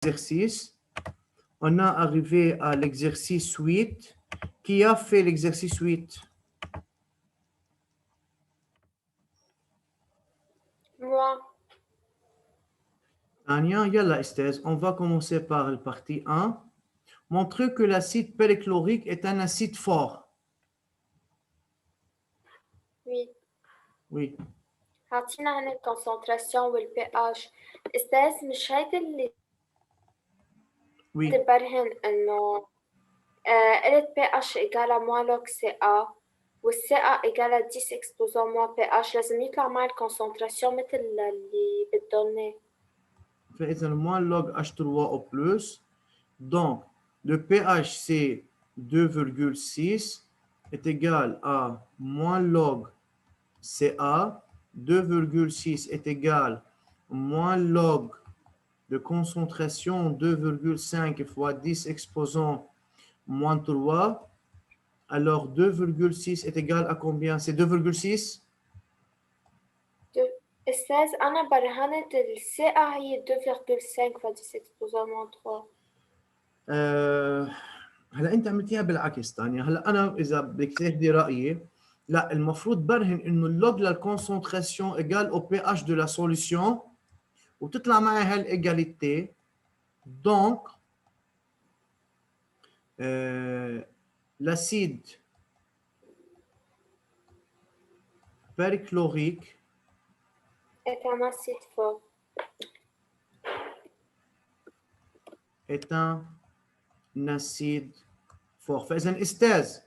exercice. On a arrivé à l'exercice 8. Qui a fait l'exercice 8? Moi. Tania, yalla, Esther, on va commencer par la partie 1. Montrer que l'acide périchlorique est un acide fort. Oui. Oui. عطينا هنا الكونسنتراسيون والبي اتش. استاذ مش هيدا اللي Oui. تبرهن انه قلت بي اتش ايجالا موان لوج سي ا والسي ا ايجالا 10 اكسبوزون موان بي اتش، لازم يطلع معي الكونسنتراسيون مثل اللي بدهم. فإذا moins log H3 au plus. Donc, le pH, c'est 2,6 est égal à moins log Ca. 2,6 est égal à moins log de concentration 2,5 fois 10 exposant moins 3. Alors, 2,6 est égal à combien? C'est 2,6? استاذ انا برهنت السي ا هي 2.5 ف 10 اكسبوزون موان 3. هلا انت عملتيها بالعكس تانيا. هلا انا اذا بدك تاخذي رايي، لا، المفروض برهن انه اللوج للكونسنتراسيون ايجال او بي اتش دو لا سوليسيون وتطلع معي هالايجاليتي. دونك l'acide perchlorique est un acide fort. est un acide fort. فإذا استاذ،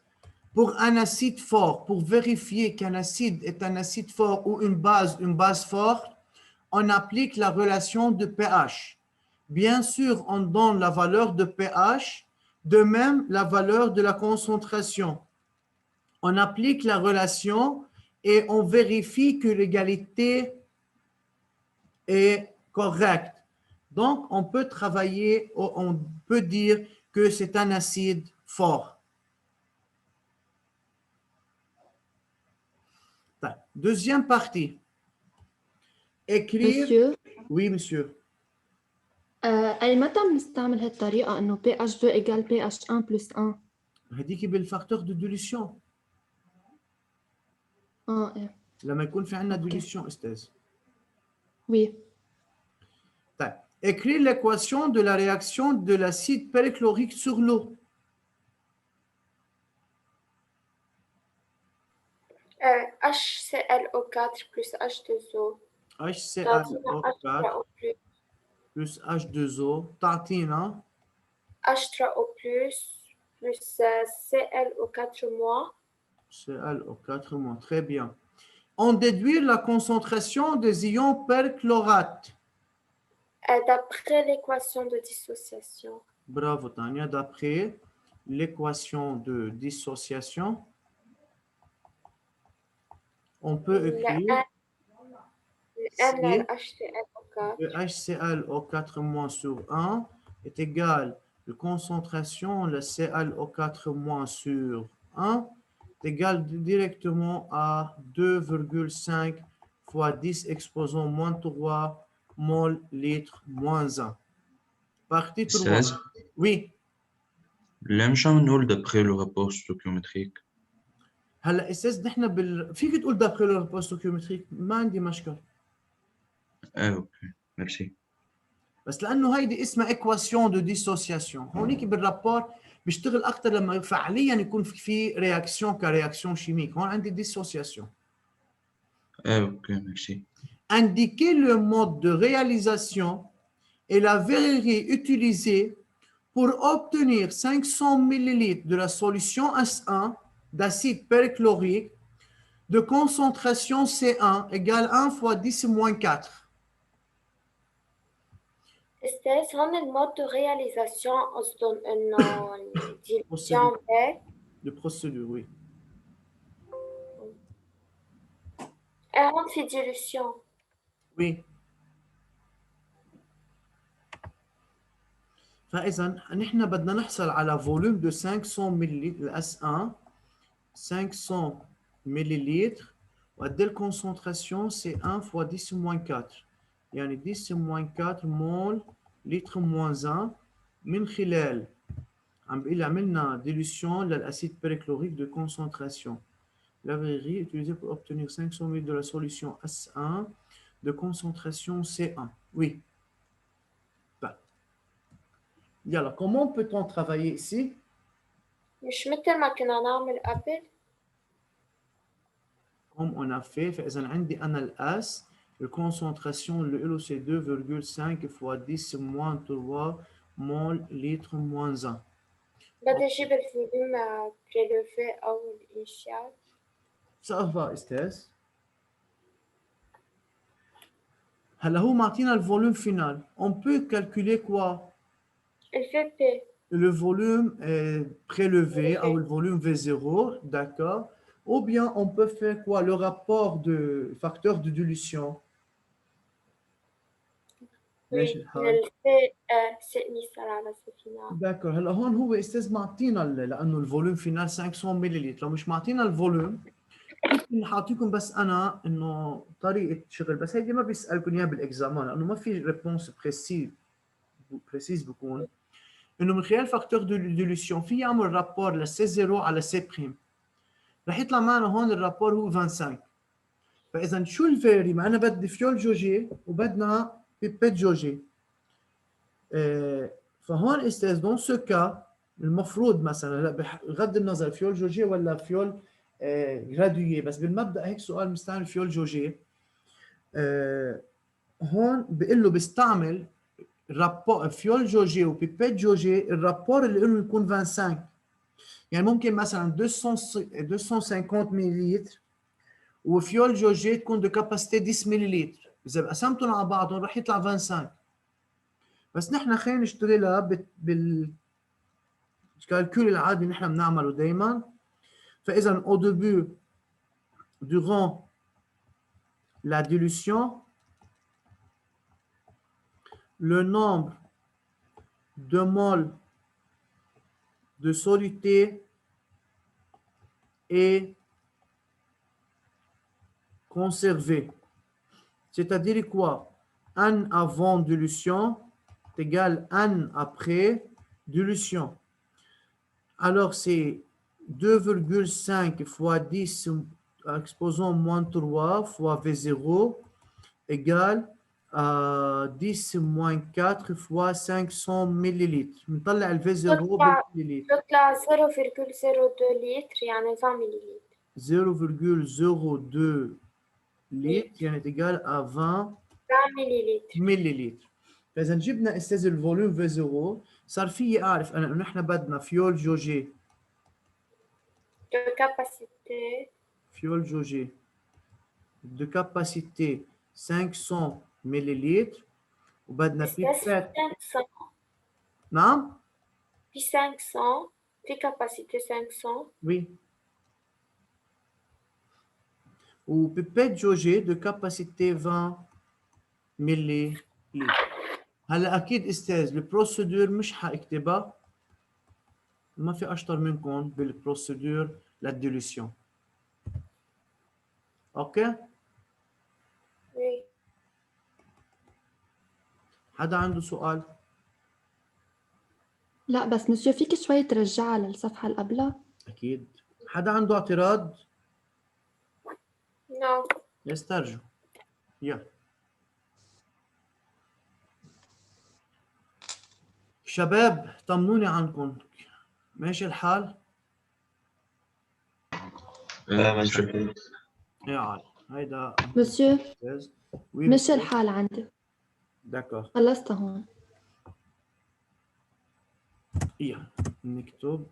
pour un acide fort, pour vérifier qu'un acide est un acide fort ou une base forte, on applique la relation de pH. Bien sûr, on donne la valeur de pH, de même la valeur de la concentration. On applique la relation et on vérifie que l'égalité est correcte. Donc, on peut travailler, on peut dire que c'est un acide fort. Deuxième partie. Écrire. Monsieur. Oui, monsieur. أي متى بنستعمل هالطريقة إنه pH 2 égale pH 1 plus 1؟ هديك بالفاكتور دو ديليسيون. إيه. لما يكون في عندنا ديليسيون استاذ. Oui. طيب. Écrire l'équation de la réaction de l'acide périchlorique sur l'eau. HClO4 plus H2O. HClO4 plus H2O. تعطينا H3O plus ClO4 moins. ClO4 moins. Très bien. On déduit la concentration des ions perchlorate. D'après l'équation de dissociation. Bravo, Tania. D'après l'équation de dissociation, on peut écrire le HClO4- sur 1 est égal de concentration, le ClO4- sur 1 est égal directement à 2,5 fois 10 exposant moins 3 mol litre moins 1. Partie 3. Oui. ليه مش عم نقول d'après le rapport stoichiométrique؟ هلا استاذ نحن فيك تقول d'après le rapport stoichiométrique، ما عندي مشكل. اوكي ميرسي. بس لانه هيدي اسمها ايكواسيون دو ديسوسياسيون، هونيك بالرابور بيشتغل اكثر لما فعليا يكون في رياكسيون كرياكسيون شيميك. هون عندي ديسوسياسيون. اوكي ميرسي. Indiquer le mode de réalisation et la verrerie utilisée pour obtenir 500 ml de la solution S1 d'acide perchlorique de concentration C1 égale 1 fois 10-4. استاذ هون المود دو رياليزاسيون قصدهم انه ديليسيون هيك؟ De procédure, oui. هون في ديليسيون. Oui. فإذا نحن بدنا نحصل على فوليوم دو 500 ملل الاس 1 500 ملليلتر وقد الكونسنتراسيون سي 1 فوا 10 موان 4 يعني 10 موان 4 مول لتر موان 1 من خلال عم بيقول عملنا dilution للacide perchlorique de concentration. La verrerie utilisée pour obtenir 500 ml de la solution S1 de concentration C1. Oui. Ben. Alors, comment peut-on travailler ici? مش مثل ما كنا نعمل قبل. Comme on a fait, فإذا عندي أنا الأس الكونسنتراسيون le c'est 2,5 fois 10 moins 3 mol litre moins 1. بدي أجيب الفوليوم بريلوفي أو الإنشال. Ça va, استاذ. هلا هو معطينا الفوليوم فينال. On peut calculer quoi? Le VP. Le volume prélevé ou le volume V0, d'accord? Ou bien on peut faire quoi? Le rapport de facteur de dilution. Oui, le VC مثال على الفينال. داكور هلا هون هو استاذ معطينا لانه الفوليوم فينال 500 ملل، لو مش معطينا الفوليوم ممكن حاعطيكم بس انا انه طريقه شغل، بس هيدي ما بيسالكم اياها بالاكزامان لانه ما في ريبونس بريسيز بكون انه من خلال فاكتور دو ديلوسيون في يعمل رابور لسي 0 على سي بريم، رح يطلع معنا هون الرابور هو 25. فاذا شو الفيري؟ معنا بدي فيول جوجي وبدنا بيبيت جوجي. فهون استاذ دون سو كا المفروض مثلا بغض النظر فيول جوجي ولا فيول جرادويي، بس بالمبدا هيك سؤال مستعمل فيول جوجي. هون بقول له بيستعمل رابور فيول جوجي وبيبيت جوجي، الرابور اللي له يكون 25. يعني ممكن مثلا 250 ملل وفيول جوجي تكون دو كاباسيتي 10 ملل، اذا قسمتهم على بعضهم رح يطلع 25. بس نحن خلينا نشتغل لها بالكالكول العادي نحن بنعمله دائما. فاذا au début durant la dilution le nombre de moles de soluté est conservé. C'est-à-dire quoi? N avant dilution est égal à N après dilution. Alors c'est 2,5 fois 10 exposant moins 3 fois V0 égale à 10 moins 4 fois 500 millilitres. نطلع ال V0 بالمليلتر. تطلع 0,02 لتر يعني 20 ملليلتر. 0,02 litres يعني égal à 20 ملليلتر. فإذا جبنا استاذ الفوليوم V0 صار في أعرف أنا إنه نحن بدنا فيول جوجي. De capacité. Fiole jaugée de capacité 500 millilitres وبدنا pipette. 500. نعم؟ في 500 في capacité 500. Oui. Ou pipette jaugée de capacité 20 millilitres. هلا أكيد أستاذ البروسيدور مش حاكتبها، ما في أشطر منكم بالبروسيدور للديلوسيون. أوكي؟ Oui. حدا عنده سؤال؟ لا بس مسيو فيك شوي ترجعها للصفحة اللي قبلها؟ أكيد. حدا عنده اعتراض؟ Non. يسترجوا. يلا. شباب طمنوني عنكم، ماشي الحال؟ ماشي. يا عال هيدا مسيو وي مش الحال عندي. داكور. خلصت هون. يلا نكتب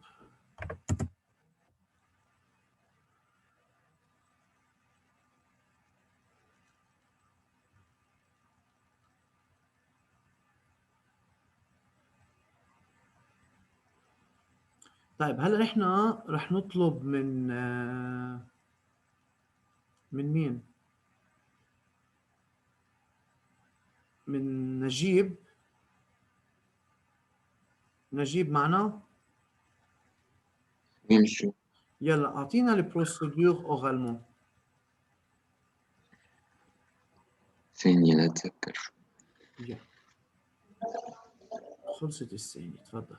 طيب. هلا نحن رح نطلب من مين؟ من نجيب. نجيب معنا؟ Oui, monsieur. يلا اعطينا البروسيدور اورالمون. ثانية لا أتذكر. يلا خلصت السنة تفضل.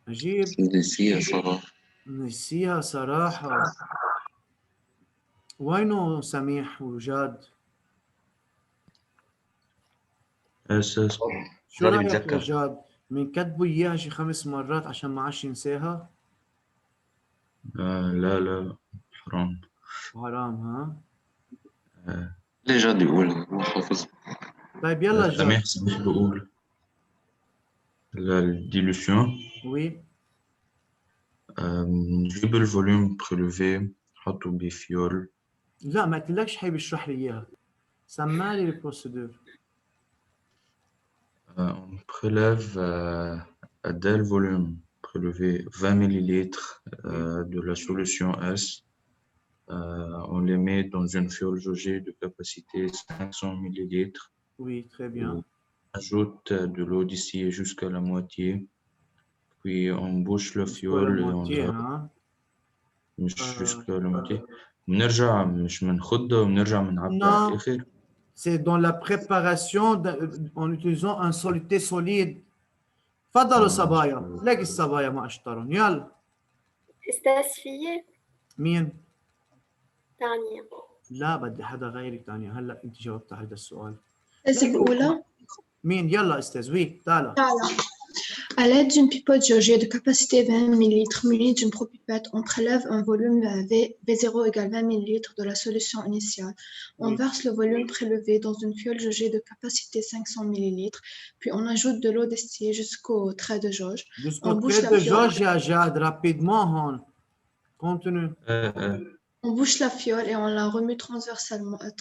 عجيب نسيها صراحة. نسيها صراحة. وينه سميح وجاد؟ أساس شو راضي رأيك يا بتذكر. جاد؟ بنكتبوا إياها شي 5 مرات عشان ما عادش ينساها؟ لا لا حرام. حرام ها؟ ليه جاد يقولها هو حافظ؟ طيب يلا سميح جاد. سميح بقول الديلوسيون. وي نجيب الفوليوم بريلوفي نحطه بفيول. لا ما قلتلكش حي بيشرح لي إياها. سمع لي البروسيدور. On prélève dès le volume prélevé 20 millilitres de la solution S. On les met dans une fiole jaugée de capacité 500 millilitres. Oui, très bien. On ajoute de l'eau distillée jusqu'à la moitié. Puis on bouche la Jusqu'à la fiole et on moitié la hein. مش jusqu'à la moitié. بنرجع مش بنخدها وبنرجع بنعبي على Non, الآخر. c'est dans la préparation en utilisant un soluté solide. تفضلوا صبايا. لاقي الصبايا ما اشترون. يلا. أستاذ فيي مين؟ تانية. لا بدي حدا غيرك تاني. هلا انت جاوبت على هذا السؤال. أستاذ الأولى. مين؟ يلا استاذ. وي تعال. À l'aide d'une pipote jaugée de capacité 20 ml munie d'une propipette, on prélève un volume V0 égale 20 ml de la solution initiale. On Oui. verse le volume prélevé dans une fiole jaugée de capacité 500 ml, puis on ajoute de l'eau distillée jusqu'au trait de jauge. Jusqu'au On bouche trait la de fiole. jauge يا جاد rapidement هون. Continue. On bouche la fiole et on la remue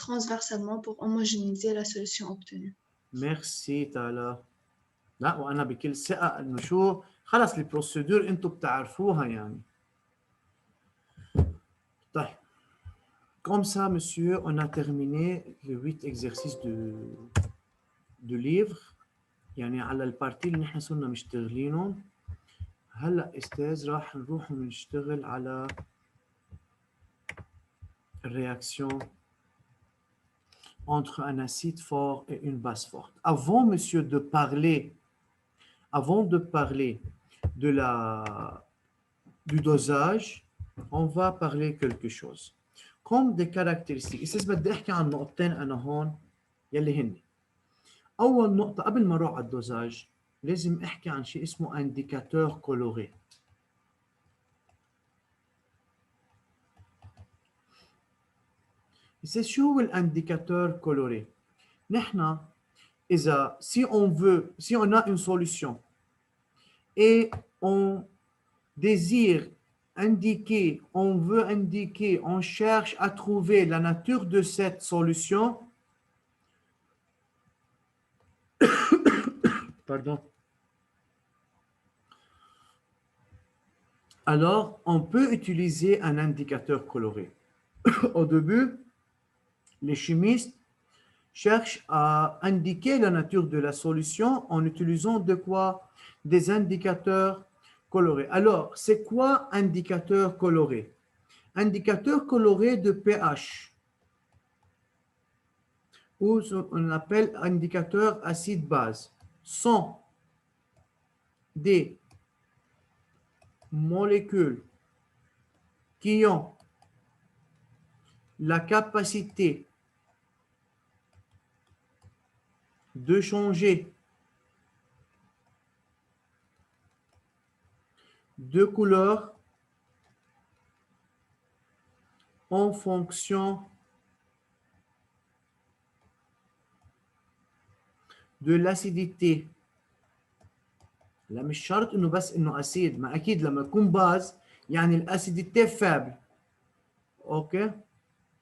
transversalement pour homogénéiser la solution obtenue. ميرسي تالا. لا وانا بكل ثقه انه شو خلص البروسيدور انتم بتعرفوها يعني. طيب. Comme ça, monsieur, on a terminé les 8 exercices de livre. يعني على البارتي اللي نحن صرنا مشتغلينهم. هلا استاذ راح نروح ونشتغل على réaction entre un acide fort et une base forte. Avant, monsieur, de parler du dosage, on va parler quelque chose. Comme des caractéristiques. استاذ بدي احكي عن نقطتين انا هون يلي هن. اول نقطة قبل ما اروح على الدوزاج لازم احكي عن شيء اسمه indicateur coloré. C'est شو هو الانديكاتور coloré؟ نحن إذا si on a une solution et on désire indiquer, on veut indiquer, on cherche à trouver la nature de cette solution, pardon, alors on peut utiliser un indicateur coloré. Au début, les chimistes cherchent à indiquer la nature de la solution en utilisant de quoi? Des indicateurs colorés. Alors, c'est quoi indicateur coloré? Indicateur coloré de pH, ou on appelle indicateur acide-base, sont des molécules qui ont la capacité de changer de couleur en fonction de l'acidité. لا مش شرط انه بس انه اسيد، ما اكيد لما يكون باز يعني الاسيدité faible. OK.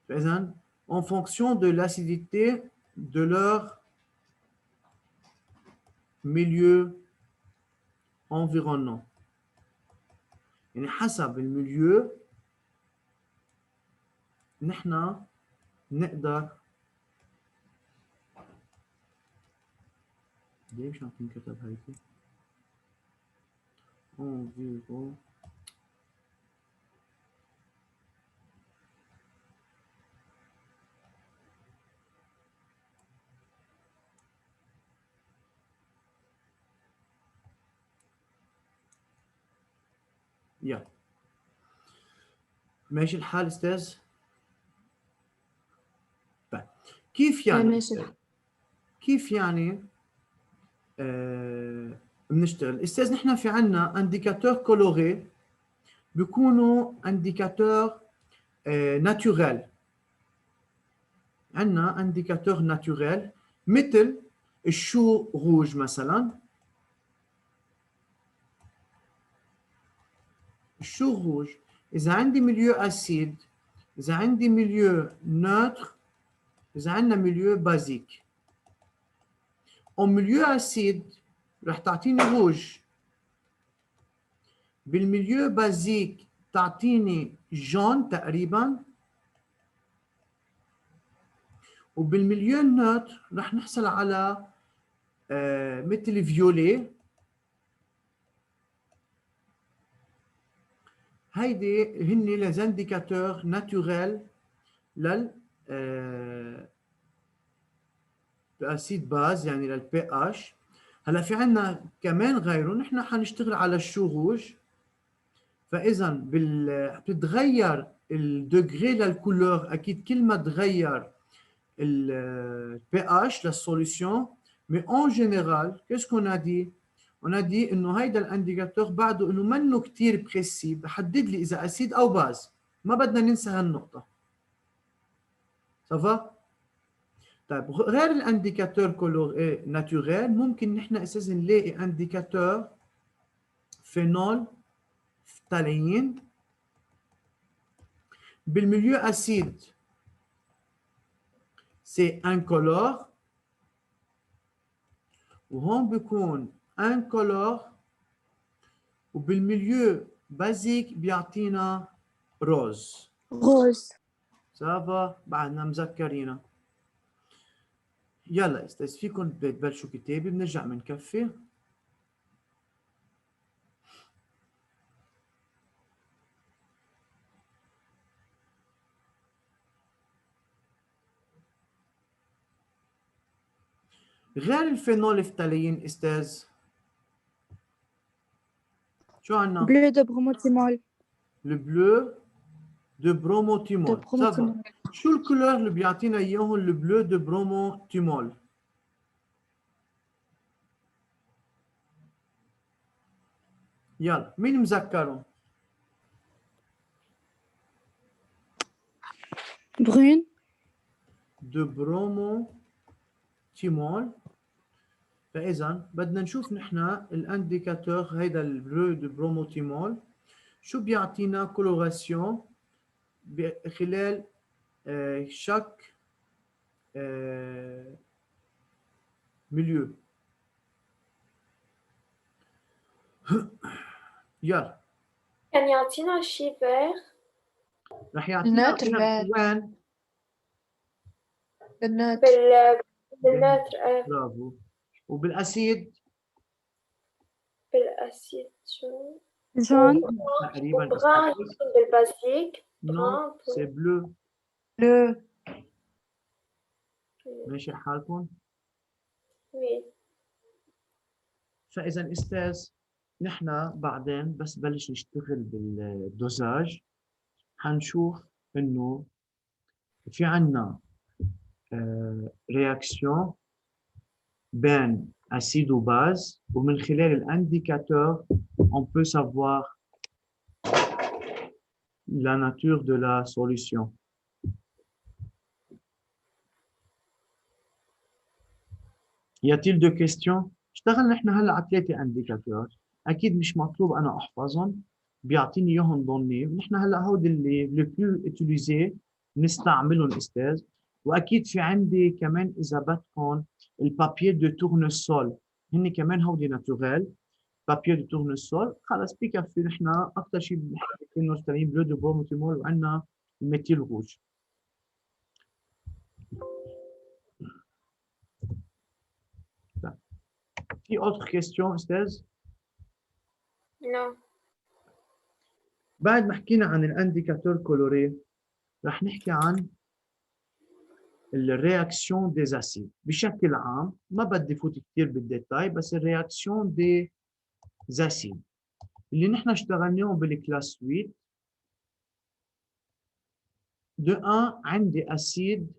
فاذا en fonction de l'acidité de leur milieu environnant. يعني حسب الميليو نحن نقدر ليش عم تنكتب هيك؟ environ يلا ماشي الحال استاذ؟ طيب كيف يعني ماشي. كيف يعني بنشتغل استاذ؟ نحن في عنا انديكاتور كولوري بيكونوا انديكاتور ناتورال. عنا انديكاتور ناتورال مثل الشو روج مثلا. الشو روج اذا عندي ميليو اسيد، اذا عندي ميليو نوتر، اذا عندنا ميليو بازيك. او ميليو اسيد رح تعطيني روج، بالميليو بازيك تعطيني جون تقريبا، وبالميليو النوتر رح نحصل على مثل فيولي. هيدي هن لي انديكاتور ناتوريل لل اسيد باز يعني للبي اتش. هلا في عندنا كمان غيره، نحن حنشتغل على الشو روج. فاذا بتتغير الدوغري للكولور، اكيد كل ما تغير البي اتش للسوليوشن. مي اون جينيرال qu'est-ce qu'on a dit؟ on a dit انه هيدا الانديكاتور بعده انه منه كثير بريسي، بحدد لي اذا اسيد او باز. ما بدنا ننسى هالنقطه. صافا؟ طيب غير الانديكاتور كولور ناتوريل ممكن نحن اساسا نلاقي انديكاتور فينول فتالين بالميليو اسيد سي انكولور، وهون بيكون انكولور، وبالميليو بازيك بيعطينا روز. روز. سافا؟ بعدنا مذكرينا. يلا استاذ فيكم تبلشوا كتابة، بنرجع بنكفي. غير الفينول فتالين استاذ شو عنا؟ بلو دو بروموتيمول. البلو دو بروموتيمول. صافا. شو الكولور اللي بيعطينا اياهم البلو دو بروموتيمول؟ يلا مين مذكرهم؟ برون دو بروموتيمول. فاذا بدنا نشوف نحن الانديكاتور هيدا البلو دو بروموتيمول شو بيعطينا كولوراسيون خلال شاك ميليو. يلا كان يعطينا شي فيغ. رح يعطينا النوتر وين؟ بالنوتر. بالنوتر. برافو. وبالاسيد؟ بالأسيد شو؟ جون. تقريبا وبغان بالبازيك. نو سي بلو. بلو. ماشي حالكم؟ وي. فاذا استاذ نحن بعدين بس بلش نشتغل بالدوزاج حنشوف انه في عنا رياكسيون بين acide ou base, ومن خلال الانديكاتور on peut savoir la nature de la solution. Y a-t-il de questions؟ اشتغل نحن هلا على 3 انديكاتور، اكيد مش مطلوب انا احفظهم، بيعطيني اياهم ضمني. ونحن هلا هودي اللي لو بلو اتيليزي بنستعملهم استاذ. واكيد في عندي كمان اذا بدكم البابيي دو تورنسول، هن كمان هودي ناتوريل. بابيي دو تورنسول خلص بكفي. نحن اكثر شيء بنحكي انه ستارين بلو دو بروموتيمول وعندنا الميثيل روج. في autre question استاذ؟ نو. بعد ما حكينا عن الانديكاتور كولوري رح نحكي عن الرياكسيون دي اسيد بشكل عام. ما بدي فوت كثير بالديتاي، بس الرياكسيون دي اسيد. اللي نحن اشتغلناهم بالكلاس 8. De 1 عندي أسيد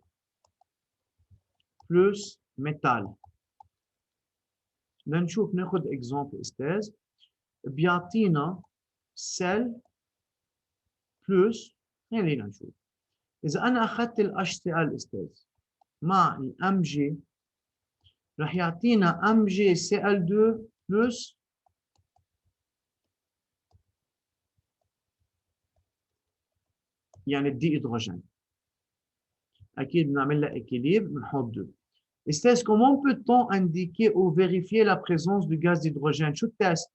بلس ميتال. لنشوف ناخذ اكزامبل استاذ. بيعطينا سيل بلس، خلينا نشوف. إذا أنا أخذت ال HCl استاذ مع ال Mg رح يعطينا MgCl2 بلس يعني الدي هيدروجين. أكيد بنعمل لها équilibre بنحط 2. Esthez, comment peut-on indiquer ou vérifier la présence du gaz d'hydrogène? شو التست؟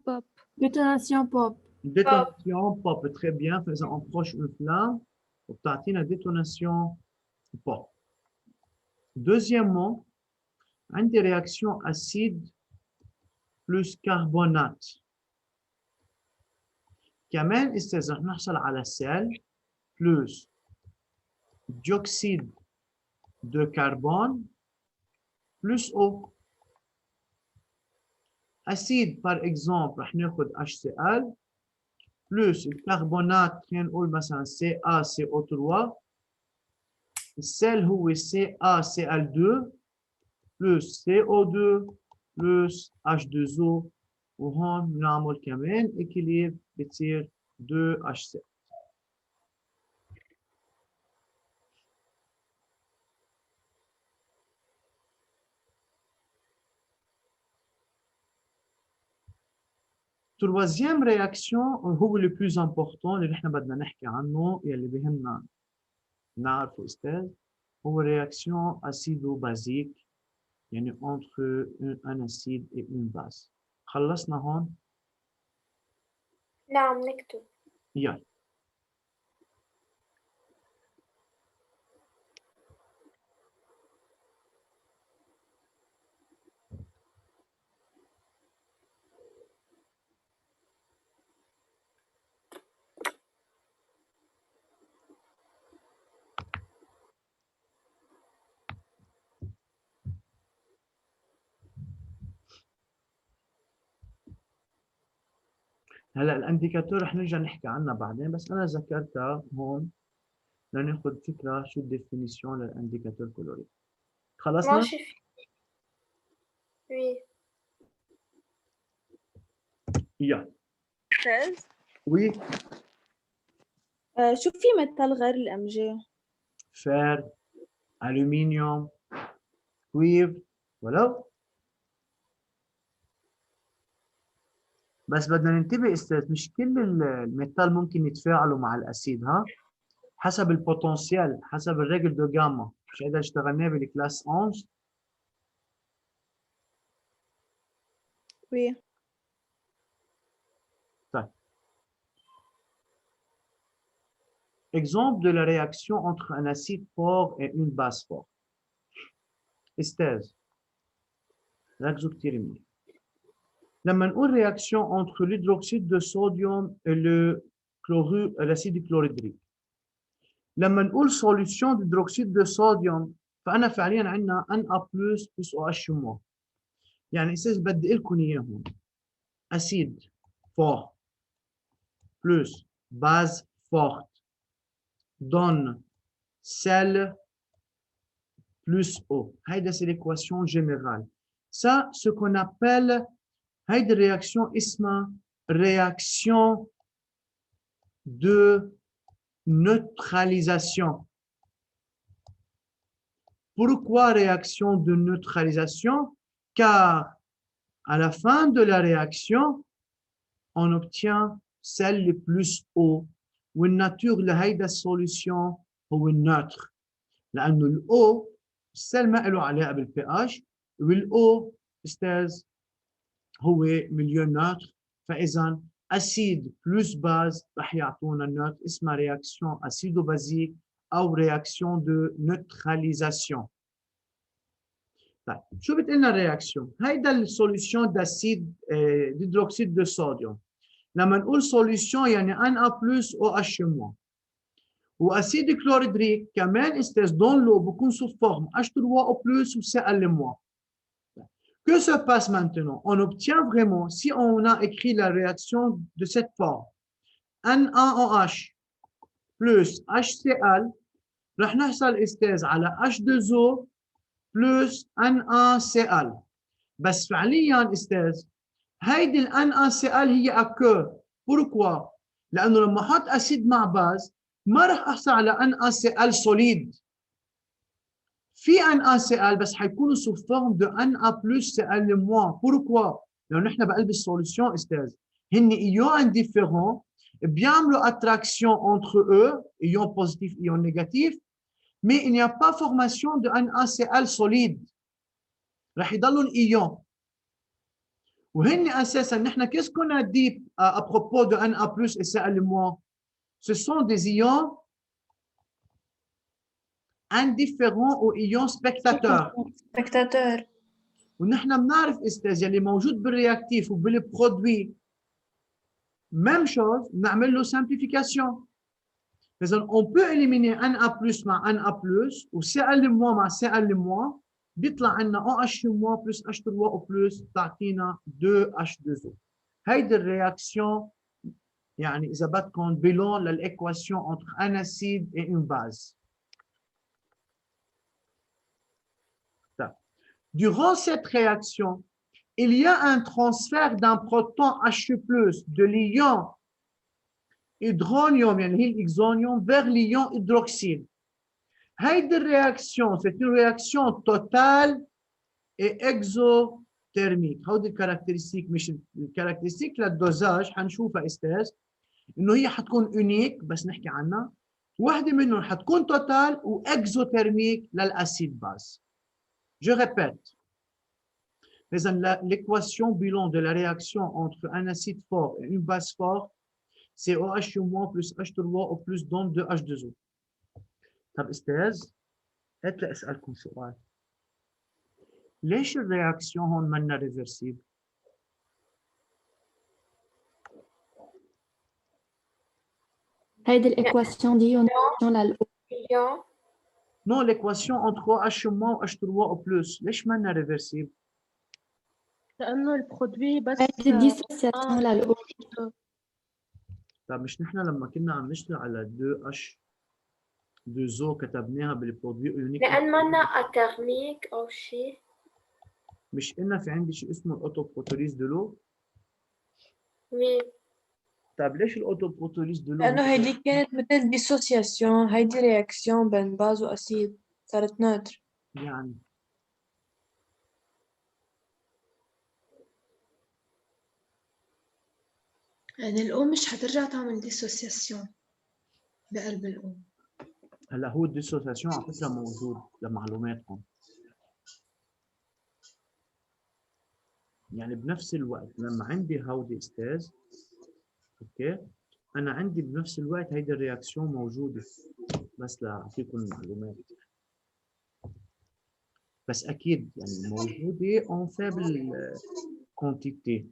pop. Détonation pop. Détonation pop. Très bien. Faisons en proche une flamme. وبتعطينا détonation pop. Deuxièmement, عندي réaction acide plus carbonate. كمان استاذ رح نحصل على sel plus dioxyde de carbone plus eau. Acide par exemple رح ناخذ HCl plus الكربونات خلينا نقول مثلا CaCO3. السل هو CaCl2 plus CO2 plus H2O. وهون بنعمل كمان équilibre بتصير 2HCl. Troisième réaction هو le plus important اللي نحن بدنا نحكي عنه يلي بهمنا نعرفه استاذ، هو réaction acido-basique يعني entre un acide et une base. خلصنا هون؟ نعم نكتب. يلا. هلا الانديكاتور رح نرجع نحكي عنها بعدين، بس انا ذكرتها هون لناخذ فكره شو الديفينيسيون للانديكاتور كولوريك. خلصنا؟ ماشي. وي. يلا. استاذ وي. شو في ميتال غير الامجي؟ فير، الومنيوم، كويف، ولو بس بدنا ننتبه استاذ مش كل الميتال ممكن يتفاعلوا مع الاسيد، ها حسب البوتنسيال، حسب الريجل دو جاما. مش هذا اشتغلناه بالكلاس 11. وي. طيب. Exemple de la réaction entre un acide fort et une base forte. استاذ ركزوا كثير منيح. لما نقول réaction entre l'hydroxyde de sodium et l'acide chlorhydrique. لما نقول solution d'hydroxyde de sodium فأنا فعليا عندنا Na plus OH-. يعني استاذ بدي لكم اياه هون. acide fort plus base forte donne sel plus eau. هيدا c'est l'équation générale. Ça, ce qu'on appelle هيدي الرياكشن اسمها réaction de neutralisation. Pourquoi réaction de neutralisation? Car à la fin de la réaction, on obtient sel plus eau. والناتور لهيدا السوليوشن هو النوتر. لأنه الأو السل ما له علاقة بالبي اتش، والأو استاذ هو مليون نوتر. فإذا أسيد بلس باز رح يعطونا النوتر اسمها رياكسيون أسيدو بازيك أو رياكسيون دو نوتراليزاسيون. طيب شو بتقلنا الرياكسيون؟ هيدا السوليوشن داسيد ديدروكسيد دو صوديوم. لما نقول سوليوشن يعني Na plus OH-. واسيد كلوريدريك كمان استاذ دون لو بكون سو فورم H3O plus و Cl-. Que se passe maintenant? On obtient vraiment, si on a écrit la réaction de cette forme, NaOH plus HCl, رح نحصل استاذ على H2O plus NaCl. بس فعليا استاذ هيدي ال NaCl هي اكو. Pourquoi؟ لانه لما احط اسيد مع باز ما رح احصل على NaCl solide. في NaCl بس حيكونوا sous forme de Na plus Cl-. Pourquoi؟ لانه نحن بقلب السوليسيون استاذ هن ايون انديفيرون بيعملوا attraction entre eux, ion positif, ion négatif, mais il n'y a pas formation de NaCl solide. رح يضلوا الايون. وهن اساسا نحن qu'est-ce qu'on a dit à propos de Na plus et Cl-? Ce sont des ions indifférents aux ions spectateurs. Spectateur. ونحن بنعرف استاذ يلي موجود بالرياكتيف وبالبرودوي même chose, نعمل له simplification. إذا on peut éliminer Na plus مع Na plus و Cl- مع Cl- بيطلع عندنا OH- plus H3O plus تعطينا 2H2O. هيدي الرياكسيون يعني إذا بدكم بلون للإكواسيون entre un acide et une base. Durant cette réaction, il y a un transfert d'un proton H+ de l'ion hydronium, يعني هي الإكزونيوم, vers l'ion hydroxyle. هيدي الرياكسيون c'est une réaction totale et exothermique. هودي الكاركترستيك مش الكاركترستيك للدوزاج حنشوفها استاذ انه هي حتكون اونيك بس نحكي عنها. واحدة منهم حتكون توتال واكزوثيرميك للاسيد باز. Je répète. L'équation bilan de la réaction entre un acide fort et une base forte, c'est OH- plus H3O plus donne 2H2O. طب استاذ هات لي اسالكم سؤال. ليش الرياكسيون هون منا ريفرسيبل؟ هيدي الإكواسيون دي للأو. ion Non, l'équation entre OH- و H3O plus, ليش منا ريفرسيبل؟ لأنه البرودوي بس هيدي الديسوسياسيون للأو. طب مش نحن لما كنا عم نشتغل على 2H2O كتبناها بالبرودوي يونيك لأن منا أترميك أو شيء. مش قلنا في عندي شيء اسمه الاوتوبروتوليز دو لو؟ مين؟ طب ليش الاوتوبروتوليز دو لو؟ لأنه هيدي كانت مثل ديسوسياسيون، هيدي رياكسيون بين باز وأسيد صارت نوتر. يعني يعني الأو مش حترجع تعمل ديسوسياسيون بقلب الأو. هلا هو الديسوسياسيون على فكره موجود لمعلوماتكم. يعني بنفس الوقت لما عندي هودي استاذ اوكي انا عندي بنفس الوقت هيدي الرياكسيون موجوده بس لاعطيكم المعلومات. بس اكيد يعني موجوده اون فابل كونتيتي.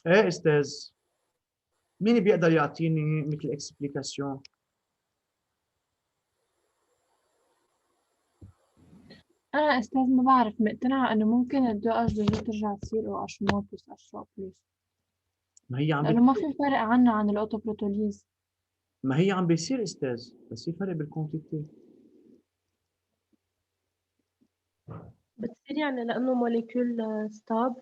ايه استاذ مين بيقدر يعطيني مثل اكسبليكاسيون؟ أنا أستاذ ما بعرف مقتنعة إنه ممكن ال2H2O ترجع تصير OH- plus H2O+. ما هي عم لأنه ما في فرق عنها عن الأوتوبروتوليز. ما هي عم بيصير استاذ بس في فرق بالكونتيتي. بتصير يعني لأنه موليكول ستاب.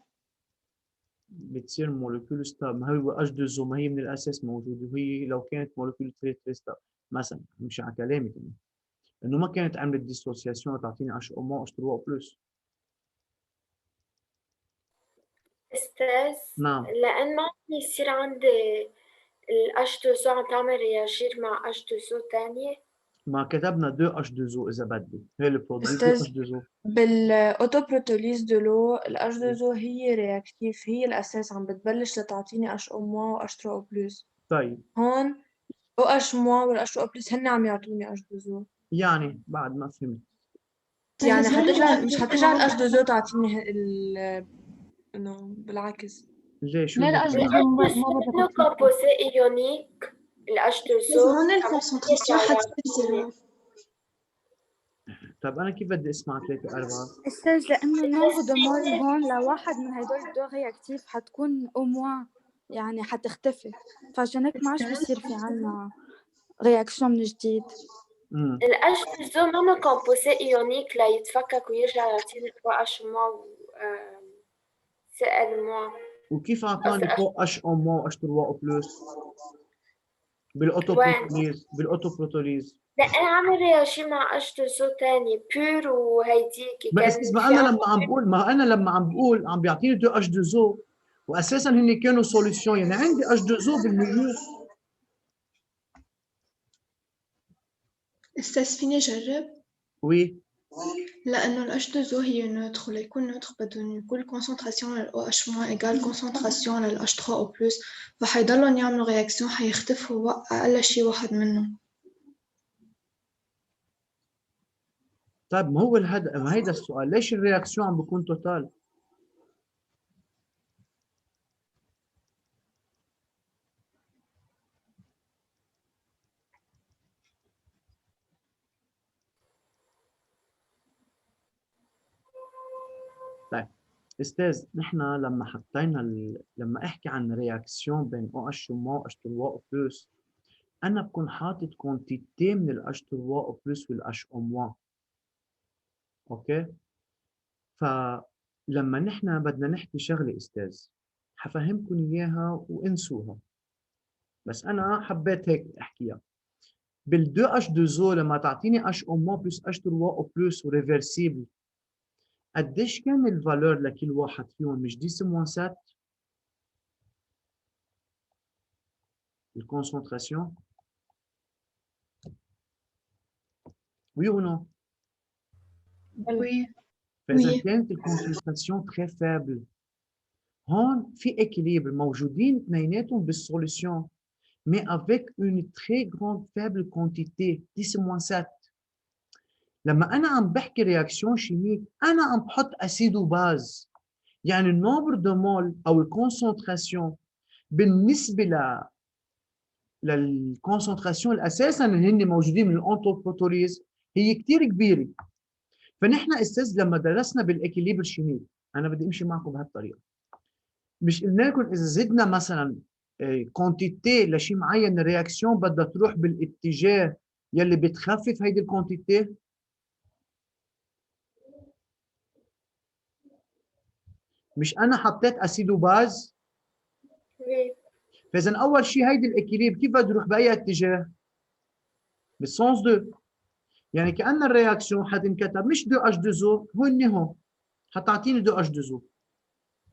بتصير مولكيول ستاب. ما هو H2O ما هي من الاساس موجوده وهي لو كانت مولكيول 3 ستاب مثلا مش على كلامي كمان انه ما كانت عملت ديسوسياسيون تعطيني H- H3O plus. أستاذ نعم لأن ما يصير عندي ال H2O عم تعمل رياجير مع H2O تانية. ما كتبنا 2H2O اذا بدي هي البرودوي أستاذ 2H2O. بالأوتوبروتوليز دولو ال H2O هي رياكتيف، هي الأساس عم بتبلش لتعطيني H- و H3O+. طيب هون OH- وال H2O+ هن عم يعطوني H2O. يعني بعد ما فهمت. يعني بس حترجع مش حترجع ال معك H2O تعطيني إنه بالعكس. ليش شو لا اللي لا بده؟ أجهزة ما لأنه بدك كومبوزي إيونيك ال بس H2O هون الكونسنتراسيون حتصير زيرو. طيب انا كيف بدي اسمع 3 4؟ استاذ لانه النومبر دو مول هون لواحد من هدول الدو رياكتيف حتكون او يعني حتختفي، فعشان هيك ما عادش بصير في عنا رياكسيون من جديد. الأجزاء ماما كومبوزي إيونيك ليتفكك ويرجع يعطيني OH- و CL-. وكيف اعطاني فوق اش او مو واش 3 او بلس بالاوتوبروتوليز؟ لا أنا عامل رياجي مع H2O تاني بيور وهيديك ما كان اساس ما في انا لما عم بقول عم بيعطيني 2 اتش 2 او واساسا هن كانوا سوليوشن، يعني عندي اتش 2 او بالمليون. استاذ فيني أجرب؟ وي لأنه ال H2O هي نوتر، وليكون نوتر بدهم يكون كونسنتراسيون لل OH- إيجال كونسنتراسيون لل H3O+، فحيضلهم يعملوا رياكسيون حيختفوا أقل شي واحد منهم. طيب ما هو ما هيدا السؤال، ليش الرياكسيون عم بكون توتال؟ طيب استاذ نحن لما حطينا لما احكي عن رياكسيون بين او اتش و اتش 3 او بلس، انا بكون حاطط كونتيتي من الاتش 3 او بلس والاتش او. اوكي؟ فلما نحن بدنا نحكي شغله استاذ حفهمكم اياها وانسوها، بس انا حبيت هيك احكيها. بال 2 اتش 2 او لما تعطيني اتش او بلس اتش 3 او بلس وريفرسيبل، قديش كان الفالور لكل واحد فيهم؟ مش 10-7 الكونسنتراسيون؟ وي او نو؟ وي فاذا وي كانت الكونسنتراسيون تري فابل، هون في اكيليبر موجودين اثنيناتهم بالسوليسيون، mais avec une très grande faible quantité 10-7. لما انا عم بحكي رياكسيون شيميك انا عم بحط اسيد وباز، يعني النومبر دو مول او الكونسنتراسيون بالنسبه للكونسنتراسيون الاساسا اللي هن موجودين من الاونتوبروتوليز هي كثير كبيره. فنحن استاذ لما درسنا بالاكيليبر شيميك، انا بدي امشي معكم بهالطريقه، مش قلنا لكم اذا زدنا مثلا كونتيتي لشيء معين الرياكسيون بدها تروح بالاتجاه يلي بتخفف هيدي الكونتيتي؟ مش انا حطيت اسيد وباز؟ فاذا اول شيء هيدي الاكيليب كيف بده يروح باي اتجاه؟ بالسونس دو، يعني كأن الرياكسيون حتنكتب مش 2 اتش 2 او هون هون حتعطيني 2 اتش 2 او.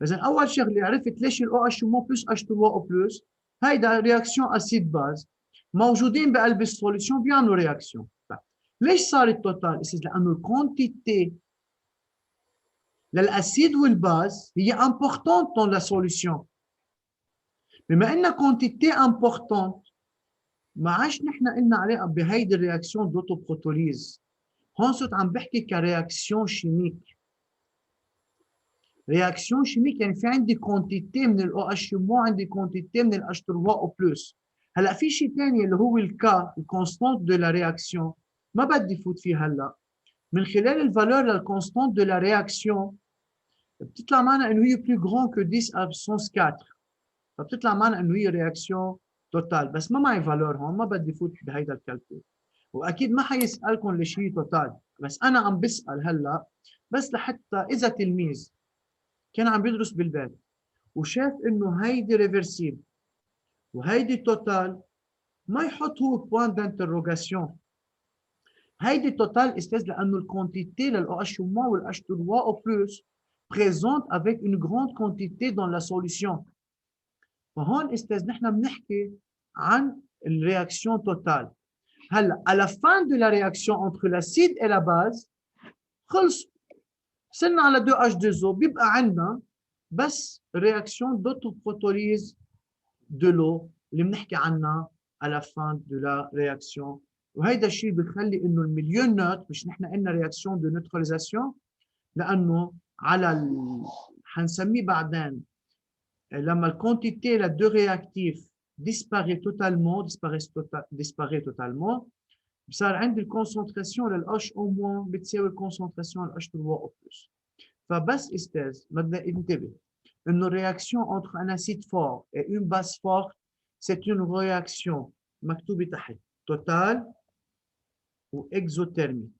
اذا اول شغله عرفت ليش الاو اتش مو بلس اتش 2 او بلس، هيدا رياكسيون اسيد باز موجودين بقلب السوليوشن بيعملوا رياكسيون. ليش صار التوتال؟ لانه الكونتيتي للاسيد والباز هي امبورطونت dans la solution. بما ان كونتيتي امبورطونت ما عادش نحن قلنا عليها بهيدي الرياكسيون دوتوبروتوليز، هون صرت عم بحكي كرياكسيون شيميك. رياكسيون شيميك يعني في عندي كونتيتي من الاو اتش مو عندي كونتيتي من الاتش 3 او بلس. هلا في شيء ثاني اللي هو الكا الكونستانت دو لا رياكسيون، ما بدي فوت فيه هلا. من خلال الفالور للكونستانت دو لا رياكسيون بتطلع معنا انه هي بلو غران كو 10 ابسونس 4، فبتطلع معنا انه هي رياكسيون توتال، بس ما معي فالور هون، ما بدي فوت بهيدا الكالكول، واكيد ما حيسالكم ليش هي توتال، بس انا عم بسال هلا بس لحتى اذا تلميذ كان عم بيدرس بالبيت وشاف انه هيدي ريفرسيبل وهيدي توتال ما يحط هو بوان دانتروغاسيون. هيدي توتال استاذ لانه الكونتيتي للاو اتش مو والاتش 3 او بلس بريزونت افيك اون غراند كونتيتي دون لا سوليوشن. فهون استاذ نحن بنحكي عن الرياكسيون توتال. هلا à la fin de la réaction entre l'acide et la base خلص وصلنا على 2H2O، بيبقى عندنا بس رياكسيون دوتوبروتوليز دو لو اللي بنحكي عنها à la fin de la réaction. وهيدا الشيء بخلي انه المليون نوت، مش نحن قلنا رياكسيون دو نيوتراليزاسيون، لانه على حنسميه بعدين لما الكونتيتي لدو رياكتيف disparaît totalement صار عندي الكونسنتراسيون للH او موان بتساوي الكونسنتراسيون للH3 او بلس. فبس استاذ بدنا ننتبه انه الرياكسيون entre un acide fort et une base forte c'est une réaction مكتوبه تحت توتال واكزوثيرميك.